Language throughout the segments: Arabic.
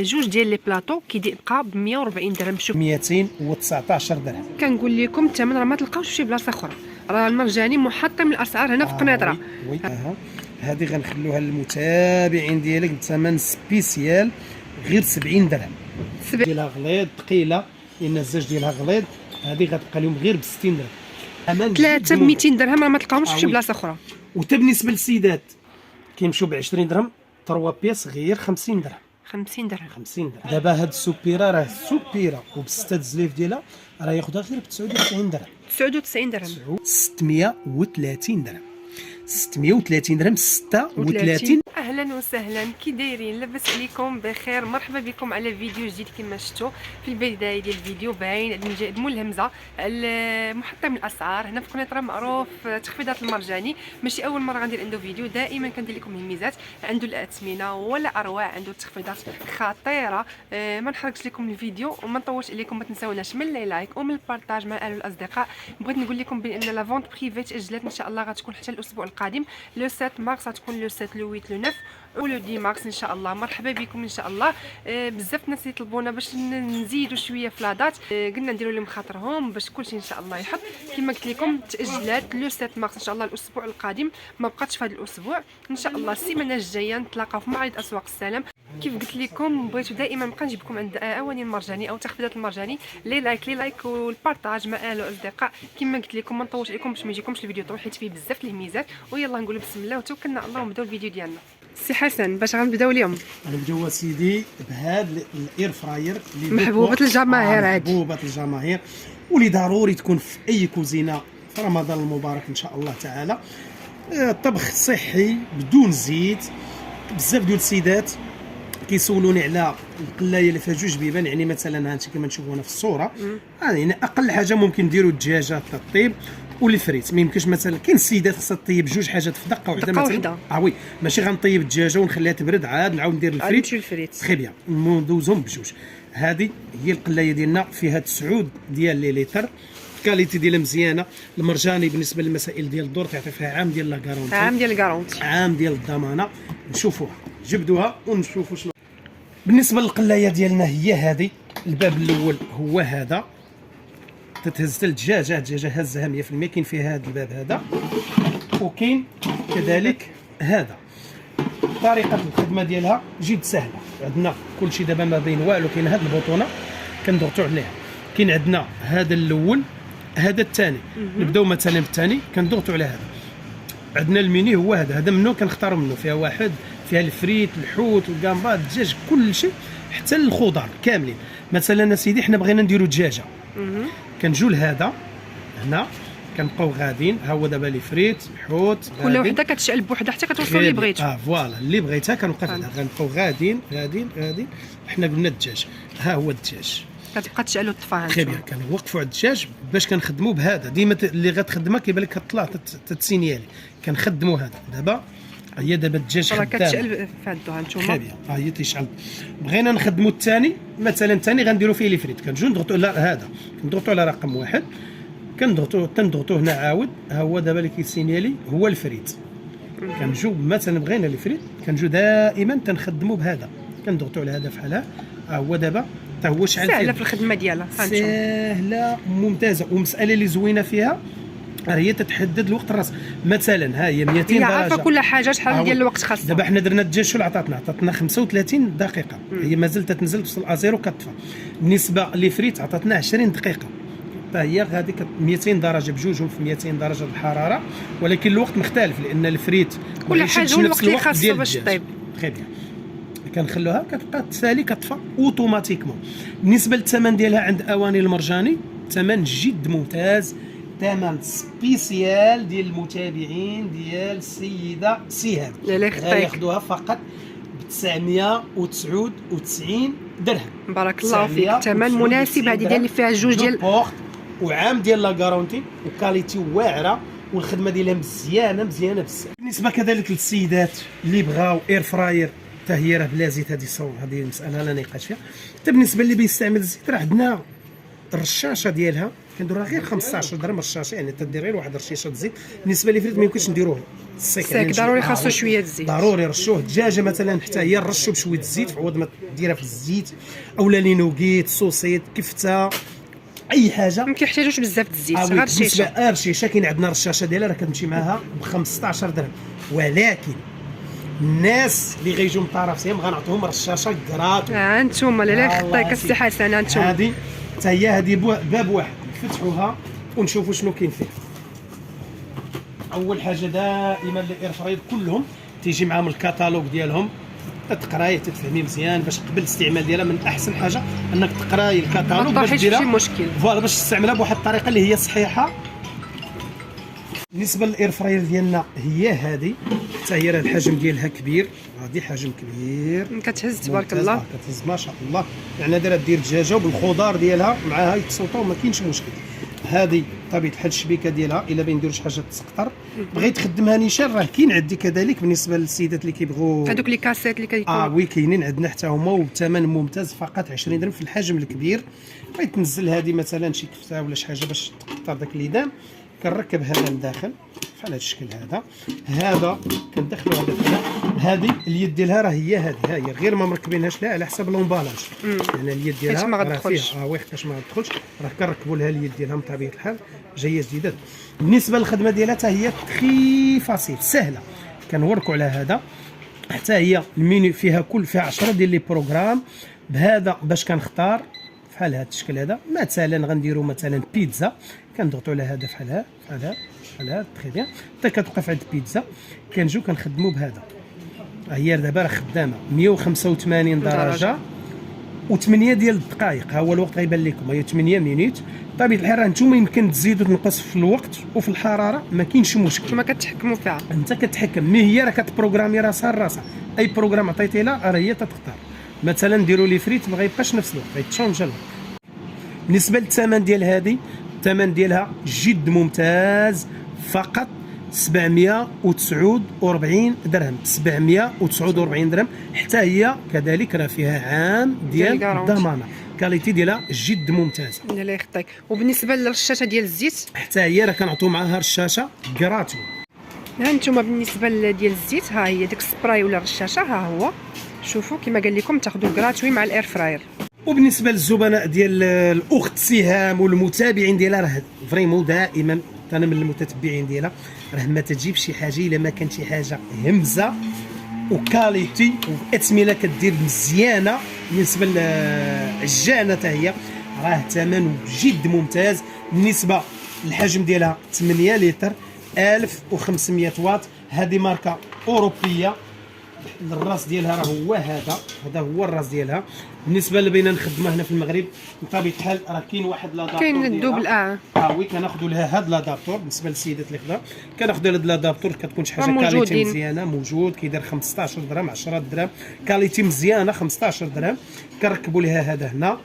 جوج ديال لي بلاطو كيبقى ب 140 درهم. شوف 219 درهم. كنقول لكم الثمن راه ما تلقاوش في شي بلاصه اخرى، راه المرجاني محطم الاسعار هنا في قنيطره. وي هذه غنخلوها للمتابعين ديالك بثمن سبيسيال غير 70 درهم. ديالها غليظ ثقيله، لان الزاج ديالها غليظ، هذه غتبقى لهم غير ب 60 درهم. امان 3 ب 200 درهم راه ما تلقاوهمش في شي بلاصه اخرى. وحتى بالنسبه للسيدات كيمشيو ب 20 درهم، 3 بياس غير 50 درهم. 50 درهم. 50 درهم. دابا هاد السوبيره راه السوبيره وبسته الزليف ديالها راه ياخذها غير ب 99 درهم. 99 درهم. 630 درهم. 630 درهم. 36. اهلا وسهلا، كي دايرين؟ لاباس عليكم بخير؟ مرحبا بكم على فيديو جديد. كما شفتوا في البدايه ديال الفيديو باين مول الهمزه محطم الاسعار هنا في قنيطره، معروف تخفيضات المرجاني. ماشي اول مره غندير عنده فيديو، دائما كندير لكم الميزات. عنده الاثمنه ولا اروع، عنده تخفيضات خطيره. ما نحرقش لكم الفيديو وما نطولش عليكم. ما تنساوناش من لايك ومن البارطاج مع الاهل والاصدقاء. بغيت نقول لكم بان لا فونت بريفي تاجلت ان شاء الله، غتكون حتى الاسبوع القادم. لو 7 مارس غتكون لو 7 لو 8 لو 9 ولو 10 مارس ان شاء الله. مرحبا بكم ان شاء الله. بزاف الناس يطلبونا باش نزيدوا شويه في لادات، قلنا نديروا لهم خاطرهم باش كلشي ان شاء الله يحط. كما قلت لكم تاجلات لو 7 مارس ان شاء الله، الاسبوع القادم. ما بقاتش في هذا الاسبوع ان شاء الله. السيمانه الجايه نتلاقاو في معرض اسواق السلام. كيف قلت لكم بغيتو دائما نبقى نجيبكم عند اواني المرجاني او تخفيضات المرجاني. لي لايك والبارطاج مع اهل واصدقاء. كما قلت لكم ما نطولش عليكم باش ما يجيكمش الفيديو طويل، حيت فيه بزاف الميزات. ويلا نقولوا بسم الله وتوكلنا على الله ونبداو الفيديو ديالنا. سي حسن، باش غنبداو اليوم؟ غنبداو سيدي بهذا الاير فراير اللي محبوبه الجماهير. عادي محبوبه الجماهير واللي ضروري تكون في اي كوزينه في رمضان المبارك ان شاء الله تعالى. طبخ صحي بدون زيت. بزاف ديال السيدات كيسولوني على القلايه اللي فيها جوج بيبان، يعني مثلا هانتي كما نشوفوا هنا في الصوره. يعني اقل حاجه ممكن نديروا الدجاجه تطيب والفريت. ما يمكنش مثلا كاين السيدات خصها طيب جوج حاجات في دقه واحده مثلا. وي ماشي غنطيب الدجاجه ونخليها تبرد عاد نعاود ندير الفريت. تري بيان ندوزهم بجوج. هذه هي القلايه ديالنا، فيها 9 ديال لي لتر، الكاليتي ديالها مزيانه. المرجاني بالنسبه للمسائل ديال الدور تعطي فيها عام ديال لاكارونتي، عام ديال الضمانه. نشوفوها، جبدوها ونشوفوا شنو. بالنسبه للقلايه ديالنا هي هذه. الباب الاول هو هذا، تتهز حتى الدجاجه هزها 100%. كاين فيها هذا الباب هذا، وكاين كذلك هذا. طريقه الخدمه ديالها جد سهله. عندنا كلشي دابا ما بين والو. كاين هذه البطونه كنضغطوا عليها، كاين عندنا هذا الاول، هذا الثاني. نبداو مثلا بالثاني كنضغطوا على هذا. عندنا الميني هو هذا منه كنختاروا منه. فيها واحد فيها الفريت، الحوت، الكامبا، الدجاج، كل شيء حتى الخضر كاملين. مثلا سيدي حنا بغينا نديروا دجاجه، كنجيو لهذا هنا كنبقاو غاديين. ها هو دابا لي فريت، الحوت، كل وحده كتشعل بوحدها حتى كتوصل اللي بغيتو. فوالا اللي بغيتها كنوقف عليها. غنبقاو غاديين. حنا قلنا الدجاج، ها هو الدجاج كتبقى تشعلو الطفاه. خير كنوقفوا على الدجاج باش كنخدموا بهذا. ديما اللي غتخدمها كيبان لك كطلع تتسينيالي. كنخدموا هذا. دابا هي دابا الدجاج خدام، كتشعل في هادو هانتوما. خير هي تيشعل. بغينا نخدموا الثاني، مثلا الثاني غنديروا فيه لي فريت. كنجيو نضغطوا على هذا، كنضغطوا على رقم 1، تنضغطوا هنا عاود. ها هو دابا اللي كيسينيالي هو الفريت. كنجيو مثلا بغينا لي فريت، كنجيو دائما تنخدموا بهذا. كنضغطوا على هذا بحال ها هو دابا حتى هو شعل. سهله في الخدمه ديالها، سهله ممتازه. ومساله اللي زوينه فيها هي تتحدد الوقت الراس. مثلا ها هي 200 درجه، عارفه كل حاجه شحال ديال الوقت خاصها. دابا حنا درنا الدجاج شو اللي عطاتنا 35 دقيقه. هي مازال تتنزل توصل ازيرو كطفى. بالنسبه لفريت عطاتنا 20 دقيقه. فهي غادي 200 درجه بجوجهم في 200 درجه الحراره، ولكن الوقت مختلف لان الفريت كل حاجه والوقت اللي خاصو باش طيب. خير كنخلوها كتبقى تسالي كطفى اوتوماتيكمون. بالنسبه للثمن ديالها عند اواني المرجاني ثمن جد ممتاز، ثمن سبيسيال ديال المتابعين ديال السيده سهام. غياخذوها فقط ب 999 درهم. بارك الله فيك، ثمن مناسب. هذه ديال اللي فيها جوج ديال بورت وعام ديال لا غارونتي وكاليتي واعره، والخدمه ديالها مزيانه بزاف. بالنسبه كذلك للسيدات اللي بغاو اير فراير، حتى هي راه بلا زيت. هذه المساله لا نقاش فيها. حتى بالنسبه اللي بيستعمل الزيت راه عندنا الرشاشه ديالها كنديروها غير 15 درهم الرشاشه، يعني تدير غير واحد الرشيشه زيت. بالنسبه لي فريد ما يمكنش نديروه السيك ضروري خاصو شويه الزيت. ضروري رشوه. الدجاجه مثلا حتى هي نرشو بشويه الزيت في عوض ما ديرها في الزيت، اولا لينوغيت، صوصيط، كفته، اي حاجه ما كيحتاجوش بزاف الزيت، غير بالنسبه الشيشه. الشيشه كاين عندنا الرشاشه ديالها راه كتمشي معاها ب 15 درهم، ولكن الناس اللي غيجيو من طرفهم غنعطيهم رشاشه كراط. انتوما لا خطيك السي حسن، انتوما هذه حتى هي هذه باب واحد نفتحوها ونشوفوا شنو كاين فيه. اول حاجه دائما الاير فراير كلهم تيجي معاهم الكتالوج ديالهم، تقرايه تفهمي مزيان باش قبل الاستعمال ديالها. من احسن حاجه انك تقراي الكتالوج باش ديرها شي مشكل فوالا باش تستعملها بواحد الطريقه اللي هي صحيحه. بالنسبه للاير فراير ديالنا هي هذه، حتى هي راه الحجم ديالها كبير، هذه حجم كبير كتهز تبارك الله، كتهز ما شاء الله. يعني دايره دير الدجاجه وبالخضار ديالها معاها يتسوطوا ما كاينش مشكل. هذه طبيعه الحال الشبيكه ديالها الا بغينا نديرو شي حاجه تسقطر بغيت تخدمها نيشان راه كاين عندي كذلك بالنسبه للسيدات اللي كيبغوا هذوك لي كاسيت اللي كيكونوا وي كاينين عندنا حتى هما وبثمن ممتاز فقط 20 درهم في الحجم الكبير. بغيت تنزل هذه مثلا شي كفته ولا شي حاجه باش تقطر داك الليدان كنركب هذا لداخل بحال هذا الشكل هذا كندخلوا هذا فيها. هذه اليد ديالها راه هي هذه، ها هي غير ما مركبينهاش لها على حسب لومبالاج. يعني اليد ديالها ما راه غتدخلش فيها حيتاش ما غتدخلش، راه كنركبوا لها اليد ديالها بطبيعه الحال جايه جديده. بالنسبه للخدمه ديالها حتى هي تري فاسيل سهله، كنوركوا على هذا. حتى هي المينيو فيها فيها 10 ديال لي بروغرام. بهذا باش كنختار بحال هذا الشكل هذا، مثلا غنديروا مثلا بيتزا كنضغطوا على هذا بحال هذا تري بيان حتى كتوقف عند بيتزا. كنجيو كنخدموا بهذا، هي دابا راه خدامه 185 درجه و8 ديال الدقائق. ها هو الوقت غيبان لكم هي 8 مينوت. طبيعه الحال راه نتوما يمكن تزيدوا تنقص في الوقت وفي الحراره ما كاينش مشكل، نتوما كتحكموا فيها، انت كتحكم. مي هي راه كتبروغرامي راسها اي بروغرام عطيتي لها راه هي تختار. مثلا نديروا لي فريت ما غيبقاش نفس الوقت، غيتشونج الوقت. بالنسبه للثمن ديال هذه، الثمن ديالها جد ممتاز، فقط 749 درهم. 749 درهم. حتى هي كذلك راه فيها عام ديال الضمانه، كاليتي ديالها جد ممتازه. الله يخطيك. وبالنسبه للرشاشه ديال الزيت حتى هي راه كنعطيو معاها رشاشه كراتو. ها انتم بالنسبه ديال الزيت، ها هي ديك السبراي ولا الرشاشه، ها هو شوفوا كما قال لكم تاخذوا كراتوي مع الاير فراير. وبالنسبه للزبناء ديال الاخت سهام والمتابعين ديالها، راه فريمون دائما انا من المتتبعين ديالها، راه ما تجيب شي حاجه الا ما كان شي حاجه همزه وكاليتي واثمنه كدير مزيانه. بالنسبه للعجانه حتى هي راه ثمن جد ممتاز. بالنسبه للحجم ديالها 8 لتر 1500 واط. هذه ماركه اوروبيه. الراس ديالها راه هو هذا هو الراس ديالها. بالنسبه اللي بغينا نخدمها هنا في المغرب بطبيعه الحال راه كاين واحد لادابتور، كاين الدوبل وي كناخذوا لها هذا لادابتور. بالنسبه للسيدات اللي خدا كناخذوا هذا لادابتور، كتكون شي حاجه كاليتي مزيانه موجود، كيدير 15 درهم 10 درهم، كاليتي مزيانه 15 درهم. كنركبوا لها هذا هنا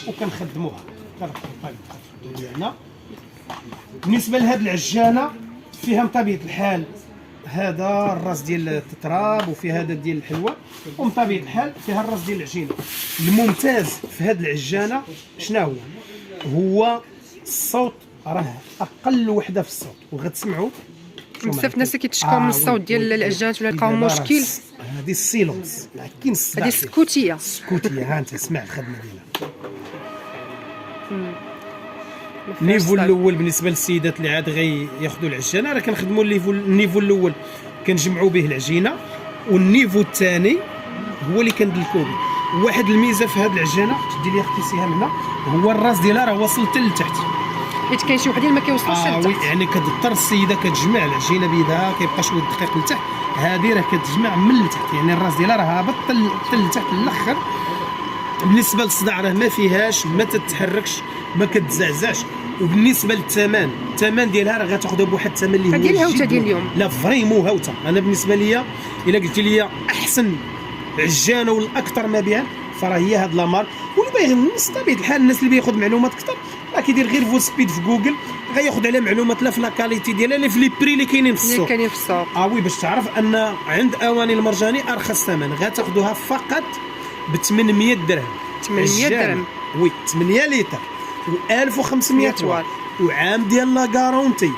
وكنخدموها ديالنا. بالنسبه لهاد العجانه فيها بطبيعه الحال هذا الراس ديال التتراب وفي هذا ديال الحلوى، وبطبيعه الحال فيها الراس ديال العجينه. الممتاز في هذه العجانه شنو هو الصوت راه اقل وحده في الصوت، وغتسمعوا بزاف الناس كيتشكاو من الصوت ديال العجانات ولا لقاو مشكل. هذه السيلونس ما كاين الصداع، هذه السكوتيه. ها انت اسمع الخدمه ديالها. النيفو الاول بالنسبه للسيدات اللي عاد غياخذوا العجانه راه كنخدموا النيفو الاول كنجمعوا به العجينه، والنيفو الثاني هو اللي كندلكوا به. واحد الميزه في هذه العجانه تدي لي اختي سهام هنا، هو الراس ديالها راه واصل حتى لتحت، حيت كاين شي وحدين ما كيوصلوش لتحت. يعني كتضطر السيده كتجمع العجينه بيدها كيبقى شويه دقيق لتحت، هذه راه كتجمع من لتحت، يعني الراس ديالها راه هابط حتى لتحت الاخر. بالنسبه للصداع راه ما فيهاش، ما تتحركش ما كتزعزعش. وبالنسبه للثمن، الثمن ديالها راه غتاخذها بواحد الثمن اللي هو ديال الهوته ديال اليوم. لا فريمون هوته. انا بالنسبه ليا الا قلت لي احسن عجانه والاكثر مبيعا فراه هي هاد لامارك. واللي باغي الناس طبيعه الحال الناس اللي بياخذ معلومات اكثر راه كيدير غير فو سبيد في جوجل غياخذ على معلومات لا في لا كاليتي ديالها لا في لي بري اللي كاينين في السوق. وي باش تعرف ان عند اواني المرجاني ارخص ثمن غتاخذوها فقط ب 800 درهم. 800 درهم وي 8 لتر و1500 واط وعام ديال لا غارونتي.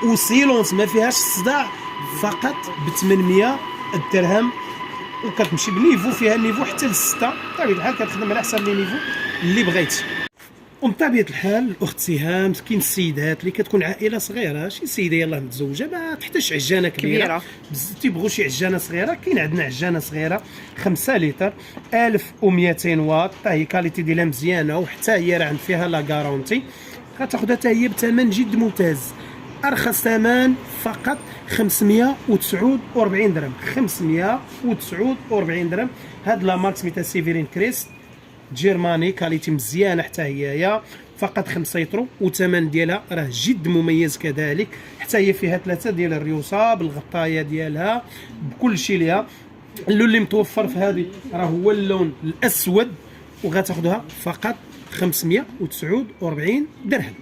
وسيلونس ما فيهاش الصداع فقط ب 800 درهم، وكتمشي بنيفو فيها النيفو حتى للستة. بطبيعة الحال كتخدم على حسب لي نيفو اللي بغيتي. وبطبيعة الحال الاخت سهام كاين السيدات اللي كتكون عائله صغيره، شي سيده يلاه متزوجه ما تحتاجش عجانه كبيره تيبغوا شي عجانه صغيره. كاين عندنا عجانه صغيره 5 لتر 1200 واط، حتى هي كاليتي ديالها مزيانه وحتى هي راه عند فيها لا غارونتي. غتاخذها حتى هي بثمن جد ممتاز، ارخص ثمن فقط 549 درهم. 549 درهم. هاد لا مارك سميتها سيفيرين كريست جيرماني، كاليتي مزيانه حتى هي فقط 5 يطرو، والثمن ديالها راه جد مميز كذلك. حتى هي فيها 3 ديال الريوسه بالغطايه ديالها بكل شيء ليها. اللون اللي متوفر في هذه راه هو اللون الاسود، وغتاخذها فقط 549 درهم.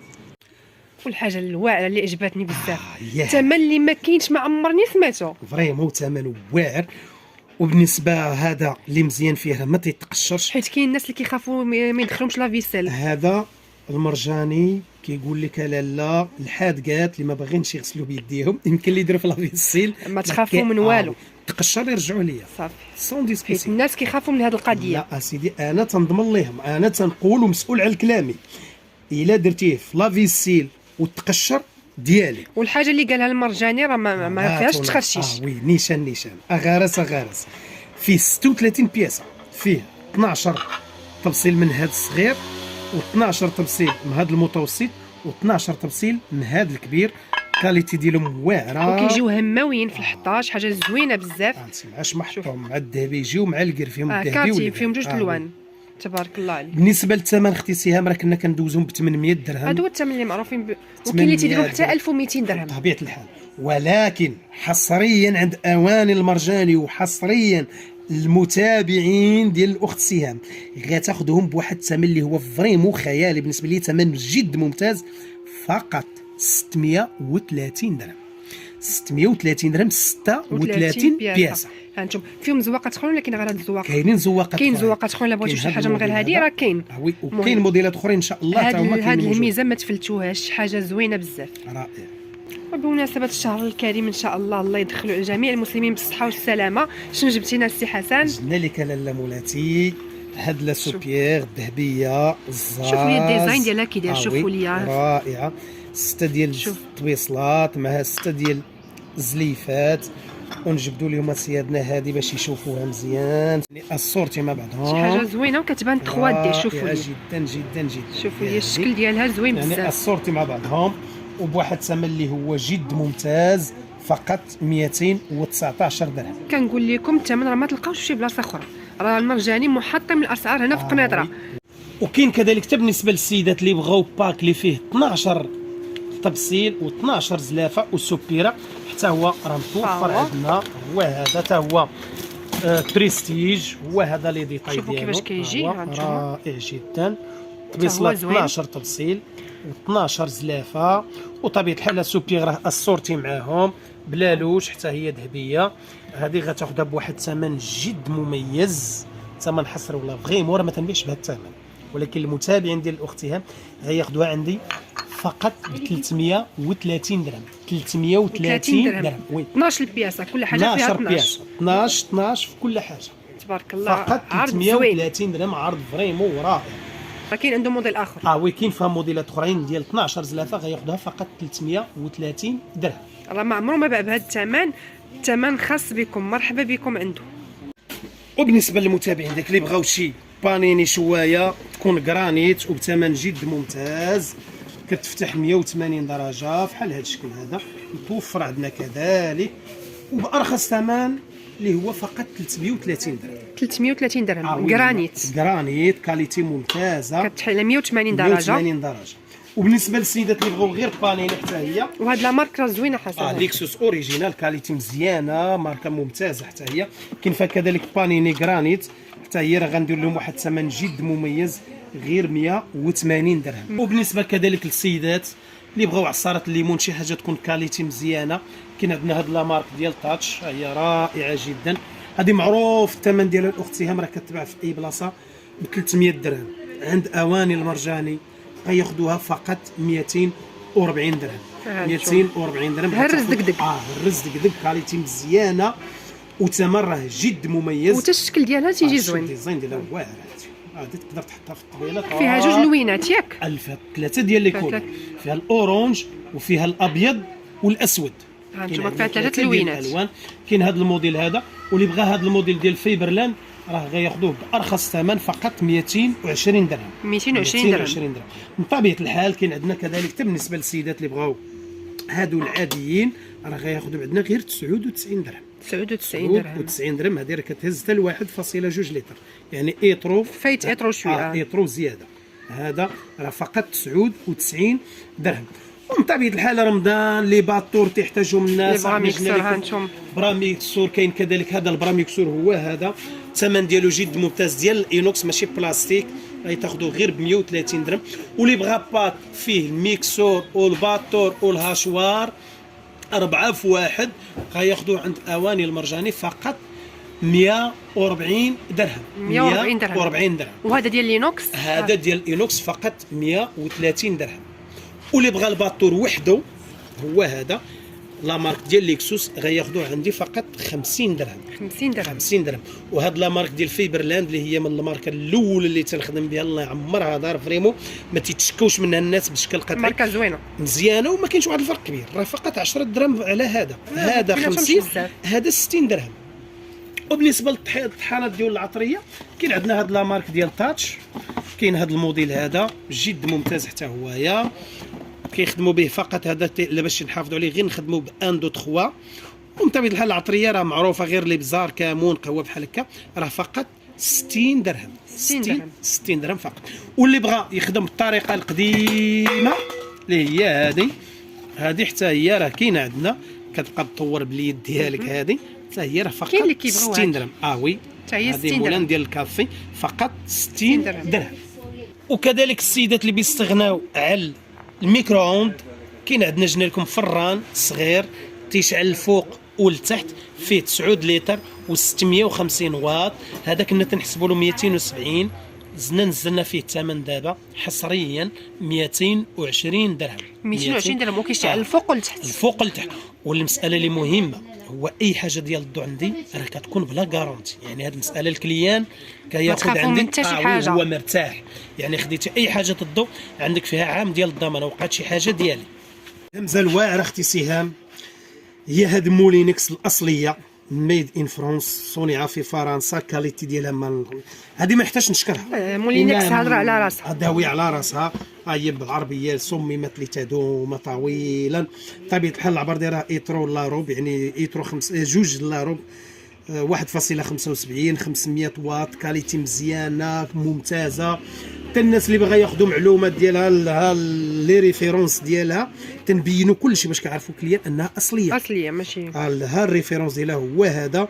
والحاجه الواعره اللي عجبتني بزاف الثمن اللي ما كاينش، ما عمرني سمعته فريمون ثمن واعر. وبالنسبه هذا اللي مزيان فيه ما تيتقشرش، حيت كاين الناس اللي كيخافوا ما يدخلهمش لا فيسيل. هذا المرجاني كيقول لك لالا الحادقات اللي ما باغينش يغسلوا بيديهم يمكن اللي يديروا في لافيسيل ما تخافوا من والو، تقشر يرجعوا ليا صافي سون ديسكوسيون. حيت الناس كيخافوا من هذه القضيه. لا اسيدي انا تنضمن ليهم، انا تنقول ومسؤول على كلامي. الا درتيه في لافيسيل وتقشر ديالي. والحاجه اللي قالها المرجاني راه ما فيهاش تخشيش. وي نيشان اغارس فيه 36 بياسه، فيه 12 تبصيل من هذا الصغير، و12 تبصيل من هذا المتوسط، و12 تبصيل من هذا الكبير. كاليتي ديالهم واعره وكيجيو هماويين في الحطاش، حاجه زوينه بزاف. مع محطوم مع الذهبي يجيو مع الكر فيهم الذهبي كارتي فيهم جوج الوان. تبارك الله عليك. بالنسبه للثمن اختي سهام راه كنا كندوزهم ب 800 درهم. هادو هو الثمن اللي معروفين وكاين اللي تيديروا حتى 1200 درهم بطبيعه الحال. ولكن حصريا عند اواني المرجاني وحصريا المتابعين ديال الاخت سهام غتاخذهم بواحد الثمن اللي هو فريمون خيالي بالنسبه لي، ثمن جد ممتاز، فقط 630 درهم. 630 درهم 36 بياسه. هانتم فيهم زواقات اخرين، ولكن غير هاد الزواق كاينين زواقات، كاين زواقات اخرين. الا بغيتو شي حاجه من غير هادي راه كاين، وكاين موديلات اخرين ان شاء الله حتى هما كاينين. هاد الميزه ما تفلتوهاش، شي حاجه زوينه بزاف، رائع. وبمناسبه الشهر الكريم ان شاء الله يدخلوا على جميع المسلمين بالصحه والسلامه. شنو جبتي لنا السي حسن؟ جبنا لك لاله مولاتي هاد لا سوبيير الذهبيه الزاز. شوفوا لي الديزاين ديالها كي داير، شوفوا لي رائعه. 6 ديال الطويصلات مع 6 ديال الزليفات، ونجبدوا لهم سيادنا هذه باش يشوفوها مزيان. الصورتي مع بعضهم شي حاجه زوينه وكتبان 3 دي. شوفوا لي جدا جدا جدا، شوفوا لي الشكل ديالها زوين بزاف. يعني الصورتي مع بعضهم وبواحد الثمن اللي هو جد ممتاز، فقط 219 درهم. كنقول لكم الثمن راه ما تلقاوش في شي بلاصه اخرى، راه المرجاني محطم الاسعار هنا في قنيطره. وكاين كذلك حتى بالنسبه للسيدات اللي بغاو باك اللي فيه 12 تبصيل و12 زلافه وسوبيره، حتى هو راه متوفر عندنا. هو هذا حتى هو بريستيج، هو هذا لي ديتاي ديالو. شوفوا كيفاش كيجي، رائع جدا. تبصيلات 12 تبصيل و12 زلافه، وطبيعه الحال السوبير راه الصورتي معاهم بلالوش، حتى هي ذهبيه. هذه غتاخذها بواحد الثمن جد مميز، ثمن حصر ولا فريمون راه ما تنبيعش بهذا الثمن، ولكن المتابعين ديال اختها غياخذوها عندي فقط ب 330 درهم. 330 درهم. وي 12 بياسه، كل حاجه فيها 12 بياسه، 12 في كل حاجه. تبارك الله. فقط 330 درهم، عرض فريمون رائع. راه كاين عنده موديل اخر. وي كاين فيها موديلات اخرين ديال 12 زلافه غياخذوها فقط 330 درهم. راه ما عمره ما باع بهذا الثمن، الثمن خاص بكم، مرحبا بكم عنده. وبالنسبه للمتابعين داك اللي بغاو شي بانيني شويه تكون جرانيت وبثمن جد ممتاز، كتفتح 180 درجه بحال هذا الشكل هذا، متوفر عندنا كذلك وبارخص ثمن اللي هو فقط 330 درهم. 330 درهم جرانيت كاليتي ممتازه، كتفتح على 180 درجه. 180 درجه. وبالنسبه للسيدات اللي بغاو غير بانيني حتى هي، وهاد لا مارك راه زوينه حسن. ليكسوس اوريجينال، كاليتي مزيانه، ماركه ممتازه حتى هي. كاين فيها كذلك بانيني جرانيت حتى هي، راه غندير لهم واحد الثمن جد مميز غير 180 درهم. وبالنسبه كذلك للسيدات اللي بغاو عصاره الليمون شي حاجه تكون كاليتي مزيانه، كاين عندنا هاد لا مارك ديال تاتش، هي رائعه جدا. هذه معروف الثمن ديالها الاخت سهام راه كتباع في اي بلاصه ب 300 درهم. عند اواني المرجاني غياخذوها فقط 240 درهم. 240 درهم. هرز دقدق. الرز دقدق كاليتي مزيانه وثمن راه جد مميز، وتا الشكل ديالها تيجي زوين. الديزاين ديالها واعر. هادي تقدر تحطها في الطويله. فيها جوج لوينات ياك؟ فيها ثلاثه ديال لي كولور، فيها الاورانج وفيها الابيض والاسود. هانتوما فيها ثلاثه لوينات. كاين هذا الموديل هذا، واللي بغى هذا الموديل ديال فيبرلاند راه غياخذوه بارخص ثمن فقط 220 درهم. 220 درهم. من طبيعه الحال كاين عندنا كذلك حتى بالنسبه للسيدات اللي بغاو هادو العاديين راه غياخذوا عندنا غير 99 درهم. 99 درهم. 99 درهم. هذه راه كتهز حتى ل 1.2 لتر، يعني ايترو فايت ايترو شويه. ايترو زياده. هذا راه فقط 99 درهم. ومن طبيعه الحال رمضان لي باطور تيحتاجهم الناس. براميكسور هانتوما براميكسور كاين كذلك. هذا البراميكسور هو هذا الثمن ديالو جد ممتاز، ديال الاينوكس ماشي بلاستيك، غيتاخذوا غير ب 130 درهم. واللي بغى بات فيه الميكسور والباطور والهاشوار 4 في 1 غياخذوه عند اواني المرجاني فقط 140 درهم. 140 درهم. وهذا ديال لينوكس؟ هذا ديال الاينوكس فقط 130 درهم. واللي بغى الباطور وحده هو هذا لا مارك ديال ليكسوس غياخذوه عندي فقط 50 درهم. 50 درهم. 50 درهم. وهاد لا مارك ديال فيبرلاند اللي هي من الماركه الاولى اللي تنخدم بها، الله يعمرها دار فريمو، ما تيتشكوش منها الناس بشكل قطعي. ماركه زوينه مزيانه وما كاينش واحد الفرق كبير، راه فقط 10 درهم على هذا. هذا 50 هذا 60 درهم. وبالنسبه للطحانات ديال العطريه كاين عندنا هاد لا مارك ديال تاتش، كاين هاد الموديل هذا جد ممتاز حتى هويا، كيخدموا به فقط هذا باش نحافظوا عليه غير نخدموا بان دو 3. ومن طبيعه الحال العطريه راه معروفه، غير لي بزار كمون قهوه بحال هكا راه فقط 60 درهم. 60 درهم فقط. واللي بغى يخدم بالطريقه القديمه اللي هي هذه حتى هي راه كاينه عندنا، كتبقى تطور باليد ديالك. هذه حتى هي راه فقط 60 درهم. وي هذه مولان ديال الكافي فقط 60 درهم. وكذلك السيدات اللي بيستغناو على الميكرووند كاين عندنا جبنا لكم فران صغير تيشعل الفوق والتحت، فيه 9 لتر و650 واط. هذا كنا تنحسبوا له 270، نزلنا فيه الثمن دابا حصريا 220 درهم. 220 درهم وكيشعل الفوق والتحت. الفوق والتحت. والمساله اللي مهمه هو اي حاجه ديال الضو عندي راه كتكون بلا غارونتي، يعني هذه المساله الكليان كياخذ عندي هو مرتاح، يعني خديتي اي حاجه الضو عندك فيها عام ديال الضمان، وقعت شي حاجه ديالي. همزه الواعره اختي سهام هي هاد مولينكس الاصليه ميد ان فرانس، صنع في فرنسا، كاليتي ديالها هذه ما يحتاجش نشكرها. مولينكس هضر على راسها، داوي على راسها. هي بالعربيه صممت لتدوم طويلا. طبيعه الحال العبر ديالها ايترو لاروب، يعني ايترو 2 لاروب 1.75 500 واط، كاليتي مزيانه ممتازه. حتى الناس اللي باغا ياخذوا معلومات ديالها لي ريفيرونس ديالها تنبينوا كل شيء باش كيعرفوا الكليان انها اصليه ماشي. ها الريفيرونس ديالها هو هذا.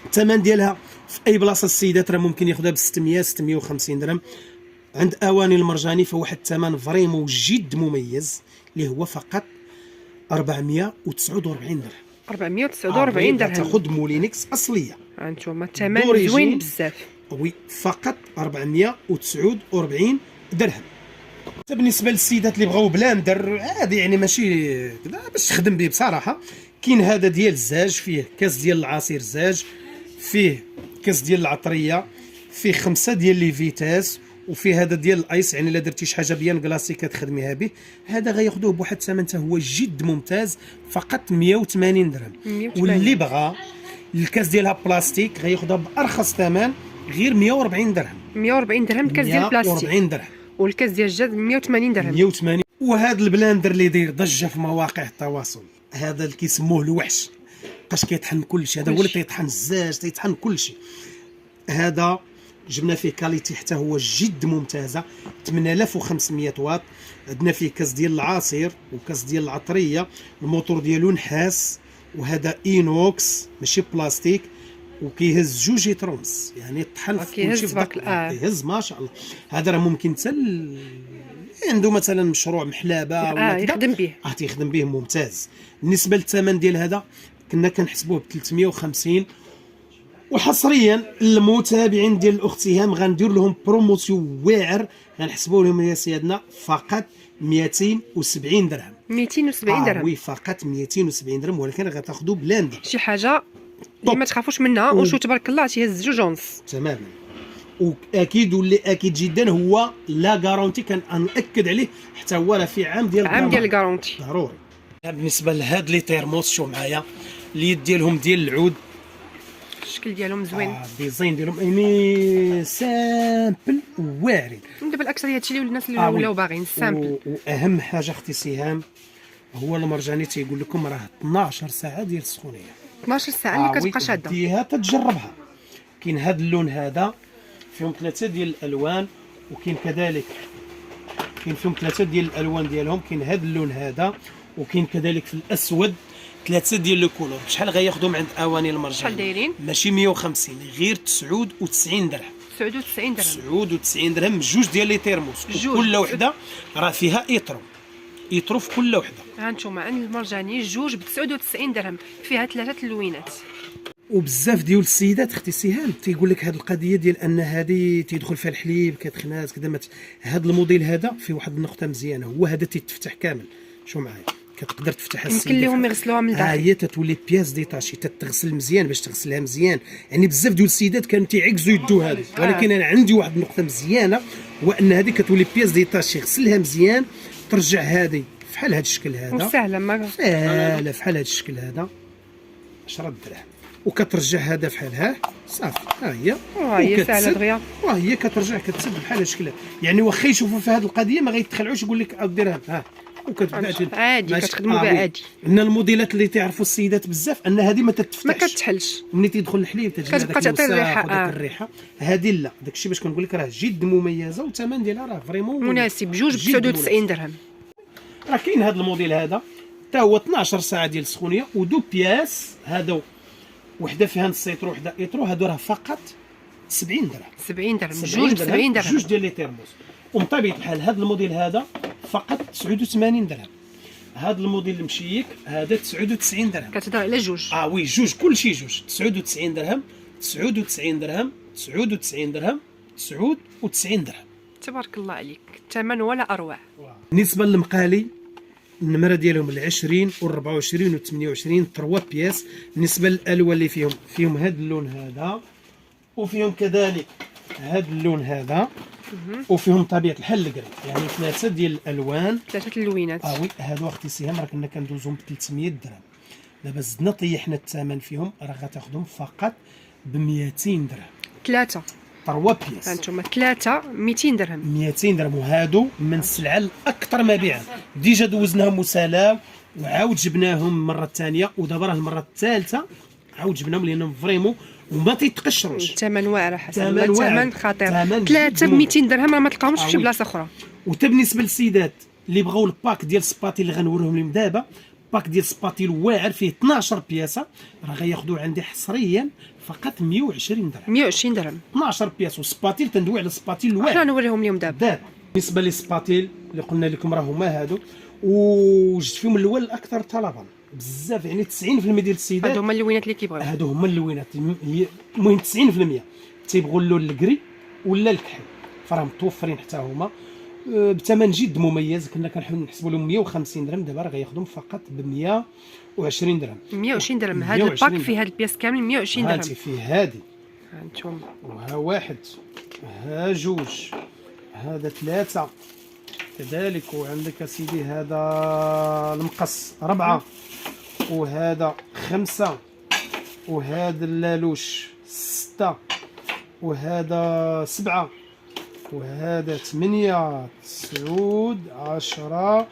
الثمن ديالها في اي بلاصه السيدات راه ممكن ياخذها ب 600 650 درهم. عند اواني المرجاني فواحد الثمن فريمو جد مميز اللي هو فقط 449 درهم. 449 درهم تاخذ مولينكس اصليه. هانتوما الثمن زوين بزاف. وي فقط 449 درهم. بالنسبه للسيدات اللي بغاو بلاندر عادي، يعني ماشي باش تخدم به بصراحه، كاين هذا ديال الزاج، فيه كاس ديال العصير زاج، فيه كاس ديال العطريه، فيه 5 ديال لي فيتاس، وفي هذا ديال الايس، يعني الا درتي شي حاجه بيان كلاصي كتخدميها به. هذا غياخذوه بواحد الثمن حتى هو جد ممتاز فقط 180 درهم. واللي بغى الكاس ديالها بلاستيك غياخذها بارخص ثمن غير 140 درهم. 140 درهم الكاس ديال البلاستيك. 140 درهم. والكاس ديال الجاز 180 درهم. 180. وهذا البلاندر اللي داير ضجه في مواقع التواصل، هذا اللي كيسموه الوحش، بقاش كيطحن كل شيء. هذا هو اللي تيطحن الزاج، تيطحن كل شيء. هذا جبنا فيه كاليتي حتى هو جد ممتازه 8500 واط. عندنا فيه كاس ديال العصير وكاس ديال العطريه، الموتور ديالو نحاس، وهذا اينوكس ماشي بلاستيك، وكيهز 2 جيترونس، يعني طحن في كلشي كيهز ما شاء الله. هذا راه ممكن حتى عنده مثلا مشروع محلابه ولا يخدم به، تيخدم به ممتاز. بالنسبه للثمن ديال هذا كنا كنحسبوه ب 350، وحصريا المتابعين ديال الاخت سهام غندير لهم بروموسيون واعر، غنحسبوا لهم يا سيادنا فقط 270 درهم. 270 درهم. وي فقط 270 درهم، ولكن غتاخذوا بلاند شي حاجه اللي ما تخافوش منها. ونشوف تبارك الله تيهز 2 ونص تماما. واكيد واللي اكيد جدا هو لا غارونتي، كنأكد عليه حتى هو راه في عام ديال الغارونتي ضروري. بالنسبه لهاد لي تيرموس شوف معايا اليد ديالهم ديال العود، الشكل ديالهم زوين. الديزاين ديالهم يعني سامبل واعرين. دابا الاكثريه هادشي اللي الناس اللي ولاو باغيين سامبل. واهم حاجه اختي سهام هو المرجاني تيقول لكم راه 12 ساعه ديال السخونيه. 12 ساعه اللي كتبقى شاده. ديها تتجربها. كاين هاد اللون هذا فيهم 3 ديال الالوان، وكاين كذلك كاين فيهم 3 ديال الالوان ديالهم. كاين هاد اللون هذا، وكاين كذلك في الاسود 3 ديال لو كولور. شحال غياخذوا عند اواني المرجان؟ شحال دايرين؟ ماشي 150، غير 99 درهم. 99 درهم. 99 درهم جوج ديال لي تيرموس، كل وحده راه فيها ايترو في كل وحده. ها انتم عند المرجاني جوج ب 99 درهم، فيها 3 اللوينات. وبزاف ديال السيدات اختي سهام تيقول لك هذه القضيه ديال ان هذه تيدخل فيها الحليب كتخناس كذا. هذا الموديل هذا فيه واحد النقطه مزيانه، هو هذا تيتفتح كامل. شو معايا كتقدر تفتحها يمكن لهم يغسلوها من الداخل. هي تتولي بياس ديتاشي، تتغسل مزيان. باش تغسلها مزيان يعني بزاف ديال السيدات كانوا تيعكزوا يدو هذه، ولكن انا عندي واحد النقطه مزيانه، وان هذه كتولي بياس ديتاشي. غسلها مزيان، ترجع هذه فحال هذا الشكل هذا، سهله سهله فحال هذا الشكل هذا 10 دراهم، وكترجع هذا فحالها صافي. ها هي سهله دغيا، وهي كترجع كتسد بحال هذا الشكل. يعني واخا يشوفوا في هذه القضيه ما غيتخلعوش يقول لك ديرها ها، وكتبدا عادي كتخدموا بها عادي. ان الموديلات اللي تعرفوا السيدات بزاف ان هذه ما تتفتحش، ما كتحلش. ملي تيدخل الحليب كتبقى تعطي الريحه. الريحه هذه لا، داكشي باش كنقول لك راه جد مميزه، والثمن ديالها راه فريمون مناسب. جوج ب 99 درهم. راه كاين هذا الموديل هذا حتى هو 12 ساعه ديال السخونيه، ودو بياس. هذا وحده فيها نص لتر وحده ايترو، هادو راه فقط 70 درهم. 70 درهم جوج ب 70 درهم، جوج ديال لي تيرموس. ومطابيط بحال هذا الموديل هذا فقط 89 درهم. هذا الموديل المشيك هذا 99 درهم. كتهضر على جوج. وي جوج كلشي جوج. 99 درهم 99 درهم 99 درهم 99 درهم. تبارك الله عليك، الثمن ولا اروع. بالنسبه للمقالي النمره ديالهم ال 20 و 24 و 28 3 بياس. بالنسبه للالوان اللي فيهم هذا اللون هذا، وفيهم كذلك هذا اللون هذا، وفيهم طبيعه الحل الكري. يعني 3 ديال الالوان، 3 اللوينات. وي هادو اختي سهام راه كنا كندوزهم ب 300 درهم. دابا زدنا طيحنا الثمن فيهم، راه غتاخذهم فقط ب 200 درهم. 3 بياس. هانتوما 3 200 درهم. 200 درهم. وهادو من السلعه الاكثر مبيعا. ديجا دوزناهم وسالاو، وعاود جبناهم مره ثانيه، ودابا راه المره الثالثه عاود جبناهم لانهم فريمون وما تيتقشروش. الثمن واعر حسن، الثمن خطير. 3 ب 200 درهم راه ما تلقاهمش في شي بلاصه اخرى. وتا بالنسبه للسيدات اللي بغاو الباك ديال السباتيل اللي غنوريهم لهم دابا، باك ديال السباتيل واعر فيه 12 بياسه، راه غياخذوا عندي حصريا فقط 120 درهم. 120 درهم 12 بياس. وسباتيل تندوي على السباتيل الواعر. حنا نوريهم اليوم دابا. بالنسبه للسباتيل اللي قلنا لكم راه هما هادو، وجدت فيهم الاول الاكثر طلبا بزاف. يعني 90% ديال السيدات هادو هما اللوينات اللي كيبغيو. هادو هما اللوينات. المهم 90% تيبغوا اللون الكري ولا الكحل، فراهم متوفرين حتى هما بثمن جد مميز. كنا كنحسبوا لهم 150 درهم، دابا راه غياخذهم فقط ب 120 درهم. 120 درهم. هذا الباك فيه هاد البياس كامل 120 درهم. هاتي فيه هادي، هانتوما وها واحد، ها جوج، هذا 3 كذلك. وعندك اسيدي هذا المقص 4، وهذا 5، وهذا اللالوش 6، وهذا 7، وهذا 8 9 10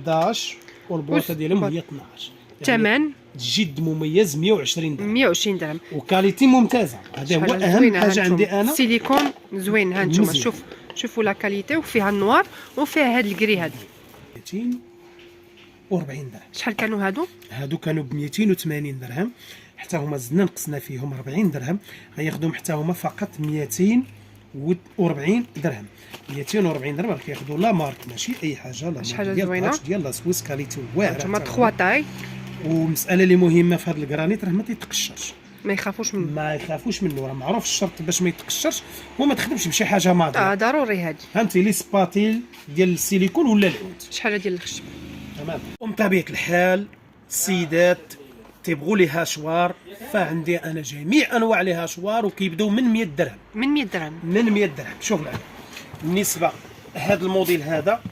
11، والبواطه ديالهم هي 12. ثمن جد مميز 120 درهم. 120 درهم. وكاليتي ممتازه. هذا هو اهم حاجه عندي انا. السيليكون زوين. ها انتم شوفوا لا كاليتي، وفيها النوار وفيها هذا الكري هذا. 240 درهم. شحال كانوا هادو كانوا ب 280 درهم، حتى هما زدنا نقصنا فيهم 40 درهم، غياخذوهم حتى هما فقط 240 درهم. 240 درهم راه كياخذوا لا مارك ماشي اي حاجه. لا شي حاجه زوينه ديال لا سويس كاليتي واعره. هما 3 طاي. والمساله اللي مهمه في هذا الكرانيت راه ما تيتقشرش. ما يخافوش منه. ما يخافوش منه، راه معروف الشرط باش ما يتقشرش هو ما تخدمش بشي حاجه ماضيه. ضروري هادي. فهمتي لي سباتيل ديال السيليكون ولا العود. شحال ديال الخشب. تمام. ومن طبيعه الحال السيدات تيبغوا لي هاشوار، فعندي انا جميع انواع لي هاشوار وكيبداو من 100 درهم. من 100 درهم. من 100 درهم. شوف معايا بالنسبه هذا الموديل هذا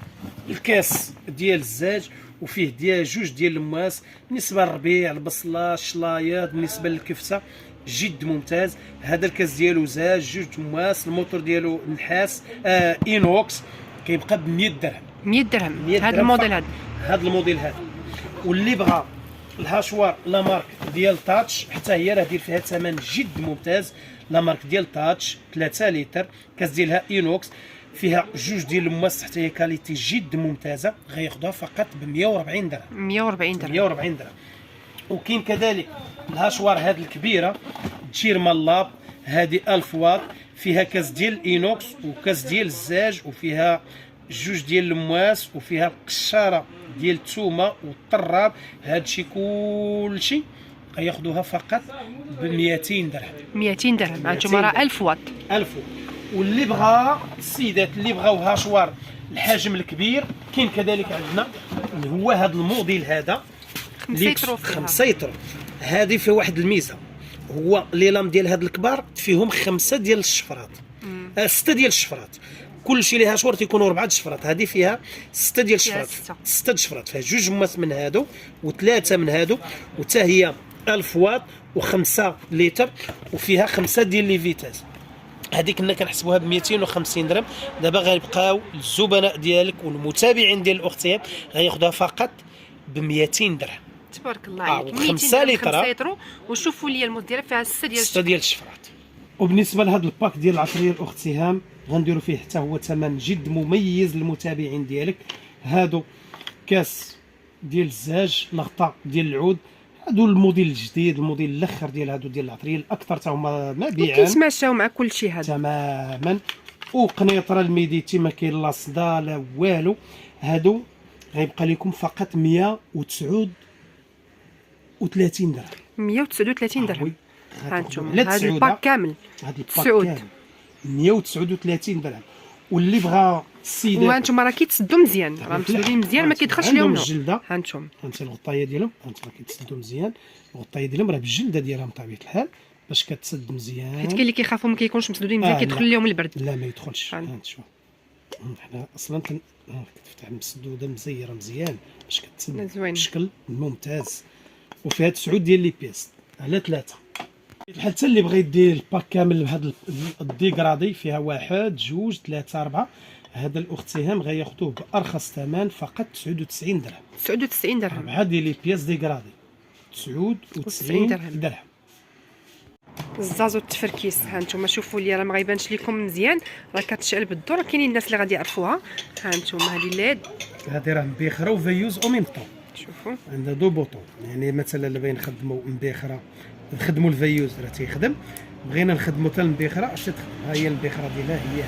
الكاس ديال الزاج وفيه ديال جوج ديال المواس، بالنسبه للربيع البصله الشلايط بالنسبه للكفته جد ممتاز. هذا الكاس ديالو زاج جوج مواس، الموتور ديالو نحاس اينوكس، كيبقى ب 100 درهم. 100 درهم هذا الموديل هذا. هذا الموديل هذا. واللي بغى الهاشوار لا مارك ديال تاتش حتى هي راه دير فيها ثمن جد ممتاز. لا مارك ديال تاتش 3 لتر، كاس ديالها اينوكس، فيها جوج ديال المواس حتى هي كاليتي جد ممتازه، غياخذوها فقط ب 140 درهم. 140 درهم. 140 درهم. وكاين كذلك الهاشوار هذه الكبيره تشيرما لاب، هذه 1000 واط، فيها كاس ديال الاينوكس وكاس ديال الزاج وفيها جوج ديال المواس وفيها القشاره ديال الثومه والطراب. هادشي كلشي غياخذوها فقط ب 200 درهم. 200 درهم. هانتوما راه 1000 واط. 1000 واط. واللي بغى السيدات اللي بغاو هاشوار الحجم الكبير كاين كذلك عندنا اللي هو هذا الموديل هذا 5 يترو فيها. 5 يترو. هذه فيه واحد الميزه، هو لي لام ديال هاد الكبار فيهم 5 ديال الشفرات، 6 ديال الشفرات. كلشي ليها شهور تيكونوا 4 الشفرات، هذه فيها 6 ديال الشفرات. 6 الشفرات فيها جوج مواس من هادو وثلاثه من هادو، وتا هي 1000 واط و5 لتر، وفيها 5 ديال لي فيتاز. هذيك كنا كنحسبوها ب 250 درهم، دابا غيبقاو الزبناء ديالك والمتابعين ديال الاختيار غياخذوها فقط ب 200 درهم. تبارك الله عليك. 5 لتر. 5 لتر. وشوفوا لي المود ديالها فيها 6 ديال الشفرات. وبالنسبه لهذا الباك ديال العطريه الاخت سهام غنديروا فيه حتى هو ثمن جد مميز للمتابعين ديالك. هادو كاس ديال الزاج، لغطاء ديال العود، هادو الموديل الجديد، الموديل الاخر ديال هادو ديال العطريه الاكثر حتى هما مبيعا. كيتماشاو مع كل شيء هذا تماما. وقنيطره الميديتي ما كاين لا صدا لا والو. هادو غيبقى لكم فقط 139 درهم. 139 درهم. هانتوما هذا هذا الباك كامل. هذا الباك كامل 139 درهم. واللي بغى السيدات وهانتوما راه كيتسدوا مزيان، راه مسدودين مزيان، ما كيدخلش لهم الجلده. هانتوما هانتي الغطايه ديالهم هانتوما كيتسدوا مزيان. الغطايه ديالهم راه بالجلده ديالها بطبيعه الحال باش كتسد مزيان، حيت كاين اللي كيخافوا ما كيكونش مسدودين مزيان كيدخل لهم البرد. لا ما يدخلش. هانت شوف حنا اصلا كتفتح مسدوده مزيره مزيان باش كتسد بشكل ممتاز. وفيها 9 ديال لي بيس على 3. بحال حتى اللي بغى يدير الباك كامل بهذا الديكرادي فيها 1 2 3 4، هذا الاخت سهام غياخذوه بارخص ثمن فقط 99 درهم. 99 درهم. 4 ديال لي بيس ديكرادي 99 درهم. الزازو التفركيس هانتوما شوفوا لي راه ما غيبانش لكم مزيان، راه كتشعل بالضوء، كاينين الناس اللي غادي يعرفوها. هانتوما هذه ليد، هذه راه مبيخره وفيوز او ميم طون. شوفوا عندها دو بوطون، يعني مثلا اللي بغينا نخدموا مبيخره نخدموا الفيوز راه تيخدم، بغينا نخدموا حتى المبيخره تخدم. ها هي المبيخره ديالها هي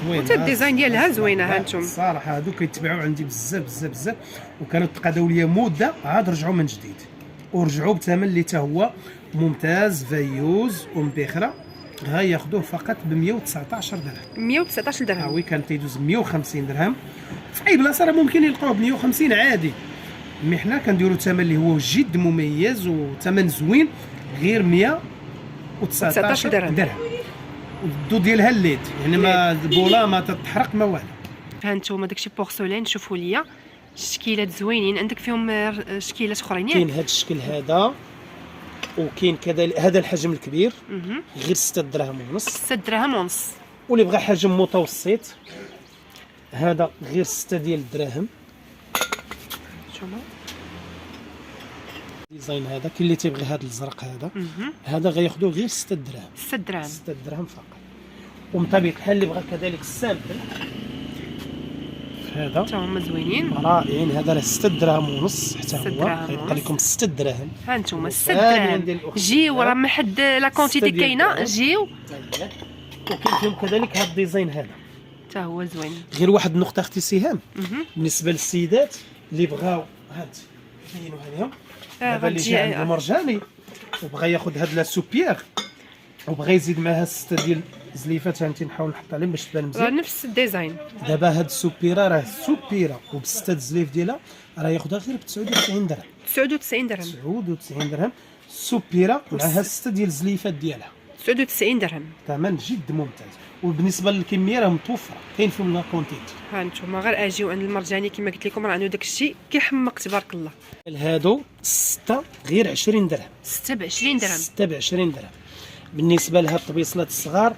زوينه، حتى الديزاين ديالها زوينه. هانتوما الصراحه هادو كيتباعوا عندي بزاف بزاف بزاف، وكانوا تقادوا ليا مده عاد رجعوا من جديد ورجعوا بثمن اللي حتى هو ممتاز. فيوز ومبيخره غياخذوه فقط ب 119 درهم. 119 درهم. وي كان تيدوز 150 درهم في اي بلاصه، راه ممكن يلقاوه ب 150 عادي. مي حنا كنديروا الثمن اللي هو جد مميز وثمن زوين، غير 119 درهم. الضو ديالها الليد يعني ما بولا ما تتحرق ما والو. هانتوما داكشي بورسولين. شوفوا لي الشكيلات زوينين، عندك فيهم شكيلات اخرين كاين هذا الشكل هذا، وكاين كذلك هذا الحجم الكبير غير 6 دراهم ونص. 6 دراهم ونص. واللي بغى حجم متوسط هذا غير 6 ديال الدراهم. شوفوا ديزاين هذا كاين اللي تيبغي هذا الزرق هذا غياخذوه غير 6 دراهم. 6 دراهم. 6 دراهم فقط. ومن طبيعه الحال اللي بغى كذلك السامبل هذا حتى هما زوينين رائعين. هذا راه 6 دراهم ونص حتى هو غيبقى لكم 6 دراهم. هانتوما 6 دراهم. جيو راه ما حد لا كونتيتي كاينه، جيو. وكاين فيهم كذلك هذا الديزاين هذا حتى هو زوين. غير واحد النقطه اختي سهام بالنسبه للسيدات اللي بغاو هاد كاينوا عليهم دابا اللي جا عندهم مرجاني وبغى ياخذ هاد لا سوبيير وبغى يزيد معها 6 ديال الزليفات، هانتي نحاول نحط عليهم باش تبان راه مزيان. نفس الديزاين. دابا هاد السوبيره راه سوبيره وبسته الزليف ديالها راه ياخذها غير ب 99 درهم. 99 درهم. 99 درهم سوبيره معها 6 ديال الزليفات ديالها. 99 درهم. ثمن جد ممتاز، وبالنسبه للكميه راه متوفره، كاين فيهم لا كونتيت. ها انتم غير اجيو عند المرجاني كما قلت لكم، راه عنده داك الشيء كيحمق تبارك الله. هادو 6 غير 20 درهم. 6 ب 20 درهم. 6 ب 20 درهم. بالنسبه لهاد الطبيصلات الصغار